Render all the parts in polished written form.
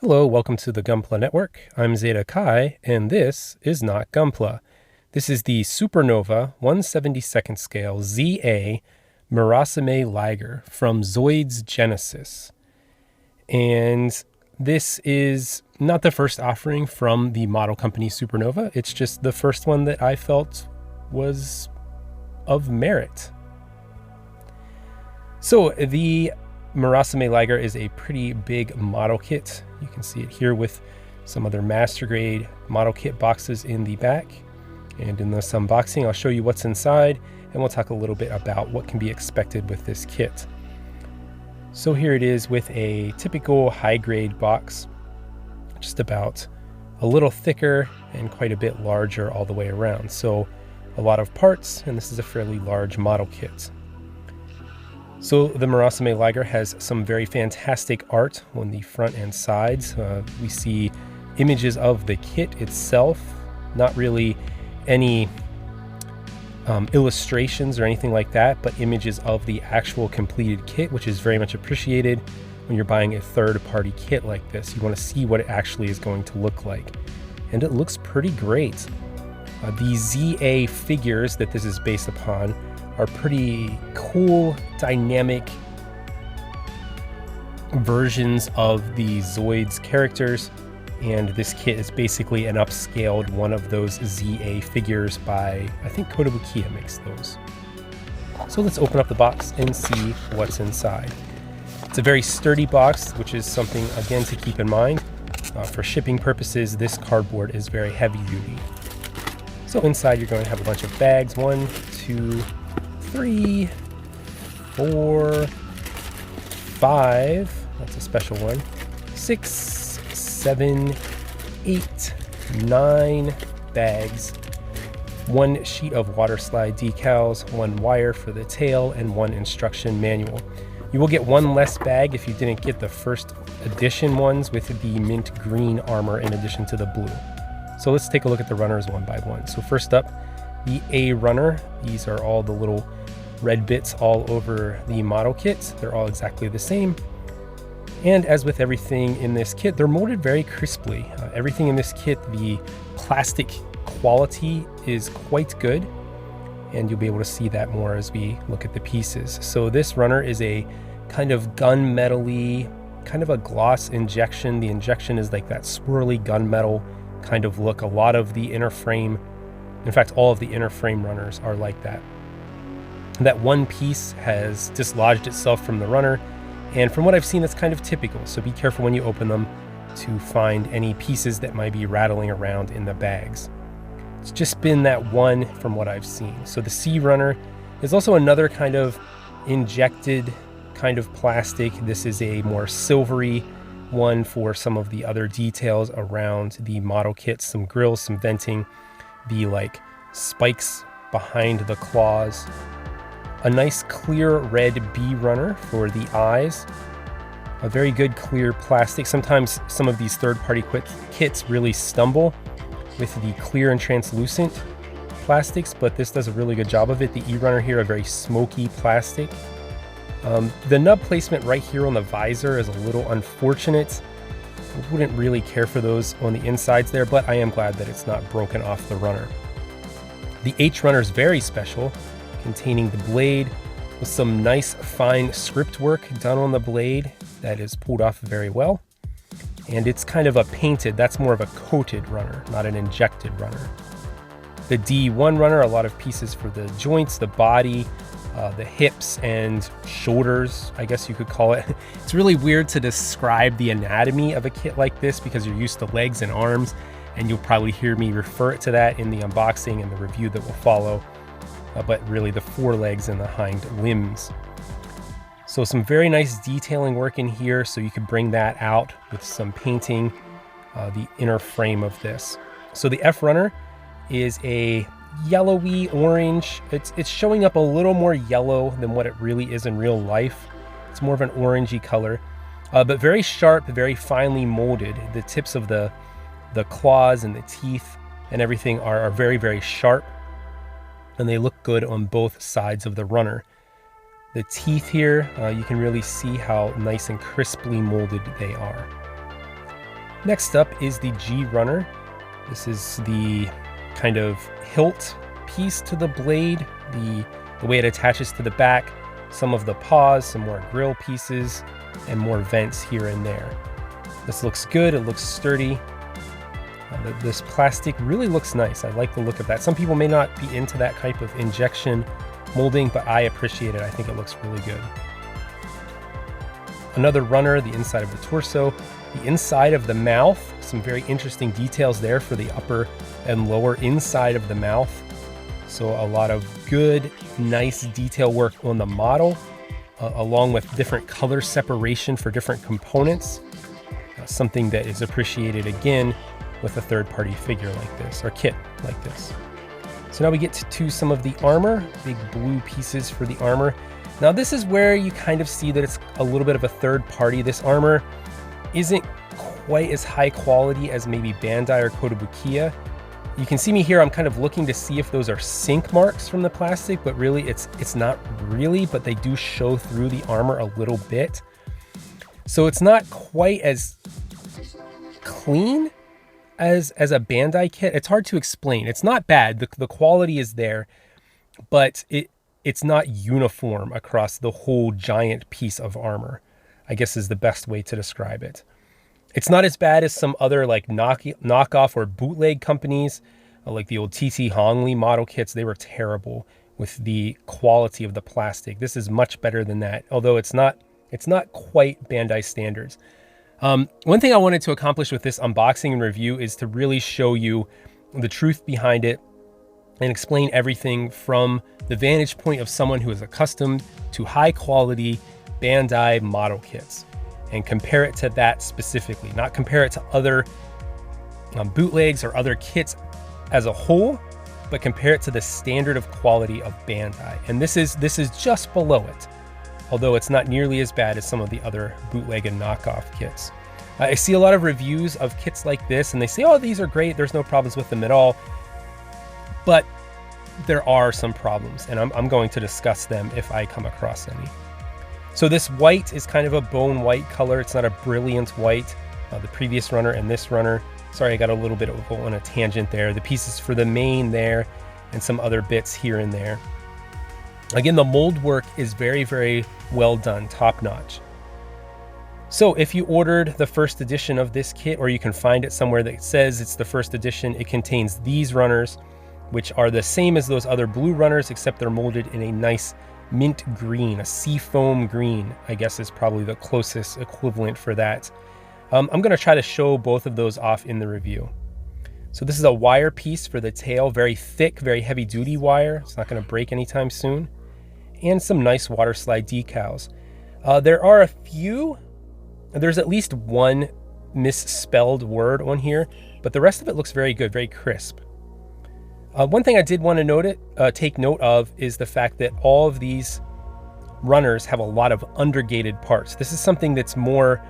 Hello, welcome to the Gunpla Network. I'm Zeta Kai, and this is not Gunpla. This is the SuperNova 1/72nd scale ZA Murasame Liger from Zoids Genesis. And this is not the first offering from the model company SuperNova. It's just the first one that I felt was of merit. So the Murasame Liger is a pretty big model kit. You can see it here with some other master grade model kit boxes in the back. And in this unboxing, I'll show you what's inside, and we'll talk a little bit about what can be expected with this kit. So here it is with a typical high grade box, just about a little thicker and quite a bit larger all the way around. So a lot of parts, and this is a fairly large model kit. So the Murasame Liger has some very fantastic art on the front and sides. We see images of the kit itself, not really any illustrations or anything like that, but images of the actual completed kit, which is very much appreciated when you're buying a third-party kit like this. You want to see what it actually is going to look like. And it looks pretty great. The ZA figures that this is based upon are pretty cool, dynamic versions of the Zoids characters, and this kit is basically an upscaled one of those ZA figures by, I think 𝚃𝚑𝚎𝚗 makes those. So let's open up the box and see what's inside. It's a very sturdy box, which is something, again, to keep in mind. For shipping purposes, this cardboard is very heavy duty. So inside you're going to have a bunch of bags, 1, 2, 3, 4, 5, that's a special one, 6, 7, 8, 9 bags, 1 sheet of water slide decals, 1 wire for the tail, and 1 instruction manual. You will get 1 less bag if you didn't get the first edition ones with the mint green armor in addition to the blue. So let's take a look at the runners one by one. So first up, the A runner. These are all the little red bits all over the model kit. They're all exactly the same. And as with everything in this kit, they're molded very crisply. Everything in this kit, the plastic quality is quite good, and you'll be able to see that more as we look at the pieces. So this runner is a kind of gunmetal-y, kind of a gloss injection. The injection is like that swirly gunmetal kind of look. A lot of the inner frame, in fact, all of the inner frame runners are like that. That one piece has dislodged itself from the runner, and from what I've seen, that's kind of typical. So be careful when you open them to find any pieces that might be rattling around in the bags. It's just been that one from what I've seen. So the C runner is also another kind of injected kind of plastic. This is a more silvery one for some of the other details around the model kit, some grills, some venting, the like spikes behind the claws. A nice clear red B runner for the eyes. A very good clear plastic. Sometimes some of these third-party kits really stumble with the clear and translucent plastics, but this does a really good job of it. The E runner here, a very smoky plastic. The nub placement right here on the visor is a little unfortunate. I wouldn't really care for those on the insides there, but I am glad that it's not broken off the runner. The H runner is very special, containing the blade with some nice fine script work done on the blade that is pulled off very well. And it's kind of a painted, that's more of a coated runner, not an injected runner. The D1 runner, a lot of pieces for the joints, the body, the hips and shoulders, I guess you could call it. It's really weird to describe the anatomy of a kit like this because you're used to legs and arms, and you'll probably hear me refer to that in the unboxing and the review that will follow. But really the forelegs and the hind limbs. So some very nice detailing work in here, so you could bring that out with some painting, the inner frame of this. So the F runner is a yellowy orange. It's showing up a little more yellow than what it really is in real life. It's more of an orangey color, but very sharp, very finely molded. The tips of the claws and the teeth and everything are very, very sharp, and they look good on both sides of the runner. The teeth here, you can really see how nice and crisply molded they are. Next up is the G runner. This is the kind of hilt piece to the blade, the way it attaches to the back, some of the paws, some more grill pieces, and more vents here and there. This looks good, it looks sturdy. This plastic really looks nice. I like the look of that. Some people may not be into that type of injection molding, but I appreciate it. I think it looks really good. Another runner, the inside of the torso, the inside of the mouth, some very interesting details there for the upper and lower inside of the mouth. So a lot of good, nice detail work on the model, along with different color separation for different components. Something that is appreciated again with a third-party figure like this, or kit like this. So now we get to some of the armor, big blue pieces for the armor. Now this is where you kind of see that it's a little bit of a third party. This armor isn't quite as high quality as maybe Bandai or 𝚘𝚒𝚘𝚗. You can see me here, I'm kind of looking to see if those are sink marks from the plastic, but really it's not really, but they do show through the armor a little bit. So it's not quite as clean as a Bandai kit. It's hard to explain. It's not bad. The quality is there, but it's not uniform across the whole giant piece of armor, I guess is the best way to describe it. It's not as bad as some other like knockoff or bootleg companies, like the old 𝚃𝚎𝚗𝚒 model kits. They were terrible with the quality of the plastic. This is much better than that, although it's not quite Bandai standards. One thing I wanted to accomplish with this unboxing and review is to really show you the truth behind it and explain everything from the vantage point of someone who is accustomed to high quality Bandai model kits, and compare it to that specifically, not compare it to other bootlegs or other kits as a whole, but compare it to the standard of quality of Bandai. And this is just below it, although it's not nearly as bad as some of the other bootleg and knockoff kits. I see a lot of reviews of kits like this, and they say, oh, these are great, there's no problems with them at all. But there are some problems, and I'm going to discuss them if I come across any. So this white is kind of a bone white color. It's not a brilliant white. The previous runner and this runner. Sorry, I got a little bit on a tangent there. The pieces for the mane there, and some other bits here and there. Again, the mold work is very, very well done, top notch. So if you ordered the first edition of this kit, or you can find it somewhere that says it's the first edition, it contains these runners, which are the same as those other blue runners, except they're molded in a nice mint green, a sea foam green, I guess is probably the closest equivalent for that. I'm going to try to show both of those off in the review. So this is a wire piece for the tail, very thick, very heavy duty wire. It's not going to break anytime soon. And some nice water slide decals. There are a few, there's at least one misspelled word on here, but the rest of it looks very good, very crisp. One thing I did want to take note of is the fact that all of these runners have a lot of undergated parts. This is something that's more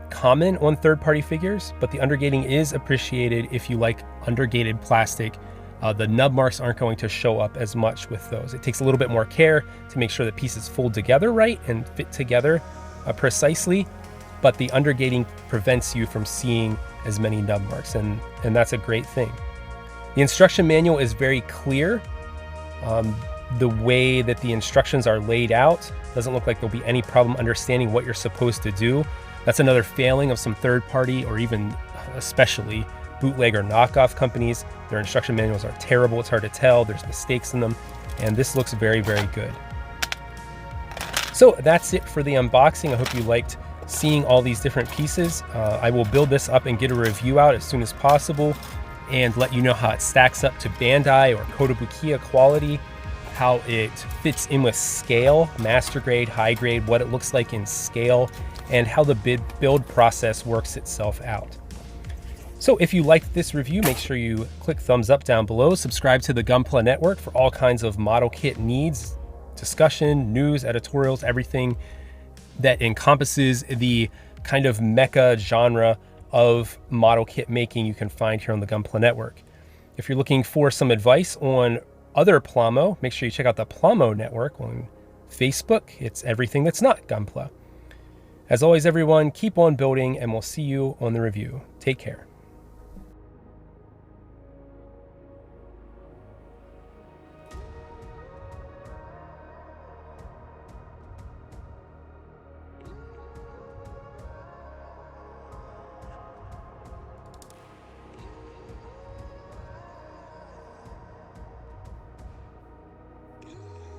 common on third-party figures, but the undergating is appreciated if you like undergated plastic. The nub marks aren't going to show up as much with those. It takes a little bit more care to make sure that pieces fold together right and fit together precisely, but the undergating prevents you from seeing as many nub marks, and that's a great thing. The instruction manual is very clear. The way that the instructions are laid out doesn't look like there'll be any problem understanding what you're supposed to do. That's another failing of some third-party, or even especially bootleg or knockoff companies. Their instruction manuals are terrible. It's hard to tell. There's mistakes in them. And this looks very, very good. So that's it for the unboxing. I hope you liked seeing all these different pieces. I will build this up and get a review out as soon as possible and let you know how it stacks up to Bandai or 𝚘𝚒𝚘𝚗 quality, how it fits in with scale, master grade, high grade, what it looks like in scale, and how the build process works itself out. So if you liked this review, make sure you click thumbs up down below, subscribe to the Gunpla network for all kinds of model kit needs, discussion, news, editorials, everything that encompasses the kind of mecha genre of model kit making you can find here on the Gunpla network. If you're looking for some advice on other Plamo, make sure you check out the Plamo network on Facebook. It's everything that's not Gunpla. As always, everyone, keep on building, and we'll see you on the review. Take care.